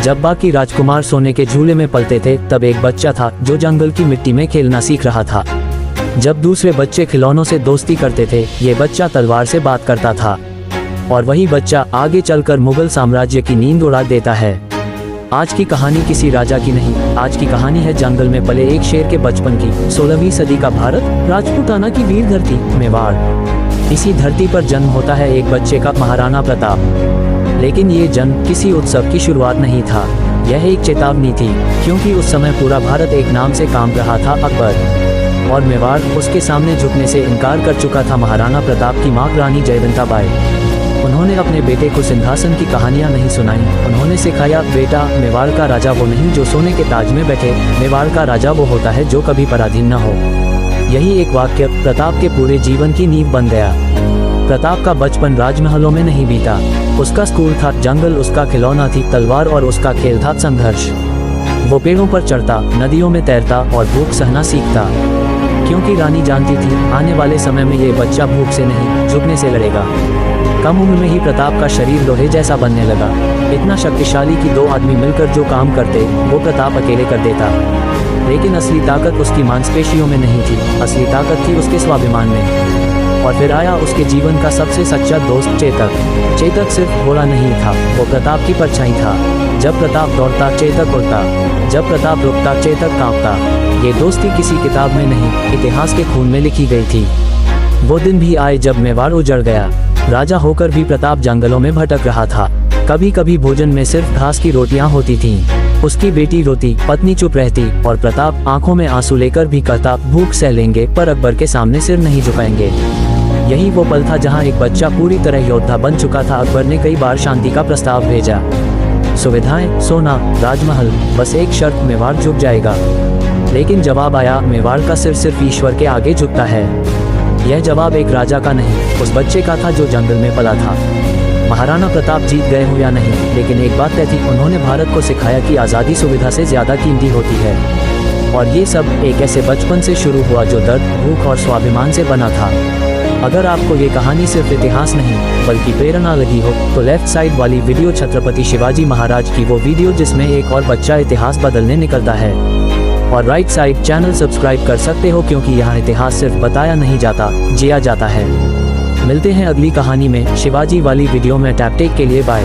जब बाकी राजकुमार सोने के झूले में पलते थे, तब एक बच्चा था जो जंगल की मिट्टी में खेलना सीख रहा था। जब दूसरे बच्चे खिलौनों से दोस्ती करते थे, ये बच्चा तलवार से बात करता था। और वही बच्चा आगे चलकर मुगल साम्राज्य की नींद उड़ा देता है। आज की कहानी किसी राजा की नहीं, आज की कहानी है जंगल में पले एक शेर के बचपन की। 16वीं सदी का भारत, राजपूताना की वीर धरती मेवाड़। इसी धरती पर जन्म होता है एक बच्चे का, महाराणा प्रताप। लेकिन ये जन्म किसी उत्सव की शुरुआत नहीं था, यह एक चेतावनी थी, क्योंकि उस समय पूरा भारत एक नाम से काम रहा था, अकबर। और मेवाड़ उसके सामने झुकने से इनकार कर चुका था। महाराणा प्रताप की माँ रानी जयवंता बाई, उन्होंने अपने बेटे को सिंहासन की कहानियां नहीं सुनाई। उन्होंने सिखाया, बेटा, मेवाड़ का राजा वो नहीं जो सोने के ताज में बैठे, मेवाड़ का राजा वो होता है जो कभी पराधीन न हो। यही एक वाक्य प्रताप के पूरे जीवन की नींव बन गया। प्रताप का बचपन राजमहलों में नहीं बीता। उसका स्कूल था जंगल, उसका खिलौना थी तलवार और उसका खेल था संघर्ष। वो पेड़ों पर चढ़ता, नदियों में तैरता और भूख सहना सीखता, क्योंकि रानी जानती थी आने वाले समय में ये बच्चा भूख से नहीं, झुकने से लड़ेगा। कम उम्र में ही प्रताप का शरीर लोहे जैसा बनने लगा, इतना शक्तिशाली कि 2 आदमी मिलकर जो काम करते वो प्रताप अकेले कर देता। लेकिन असली ताकत उसकी मांसपेशियों में नहीं थी, असली ताकत थी उसके स्वाभिमान में। और फिर आया उसके जीवन का सबसे सच्चा दोस्त, चेतक। चेतक सिर्फ घोड़ा नहीं था, वो प्रताप की परछाई था। जब प्रताप दौड़ता, चेतक उड़ता। जब प्रताप रुकता, चेतक कांपता। ये दोस्ती किसी किताब में नहीं, इतिहास के खून में लिखी गई थी। वो दिन भी आए जब मेवाड़ उजड़ गया। राजा होकर भी प्रताप जंगलों में भटक रहा था। कभी कभी भोजन में सिर्फ घास की रोटियां होती थीं। उसकी बेटी रोती, पत्नी चुप रहती और प्रताप आंखों में आंसू लेकर भी कहता, भूख सह लेंगे पर अकबर के सामने सिर नहीं झुकाएंगे। यही वो पल था जहां एक बच्चा पूरी तरह योद्धा बन चुका था। अकबर ने कई बार शांति का प्रस्ताव भेजा, सुविधाएं, सोना, राजमहल, बस एक शर्त, मेवाड़ झुक जाएगा। लेकिन जवाब आया, मेवाड़ का सिर सिर्फ ईश्वर के आगे झुकता है। यह जवाब एक राजा का नहीं, उस बच्चे का था जो जंगल में पला था। महाराणा प्रताप जीत गए हो या नहीं, लेकिन एक बात तय थी, उन्होंने भारत को सिखाया कि आज़ादी सुविधा से ज़्यादा कीमती होती है। और ये सब एक ऐसे बचपन से शुरू हुआ जो दर्द, भूख और स्वाभिमान से बना था। अगर आपको ये कहानी सिर्फ इतिहास नहीं बल्कि प्रेरणा लगी हो, तो लेफ्ट साइड वाली वीडियो छत्रपति शिवाजी महाराज की वो वीडियो जिसमें एक और बच्चा इतिहास बदलने निकलता है, और राइट साइड चैनल सब्सक्राइब कर सकते हो, क्योंकि यहाँ इतिहास सिर्फ बताया नहीं जाता, जिया जाता है। मिलते हैं अगली कहानी में, शिवाजी वाली वीडियो में। टैप टेक के लिए बाय।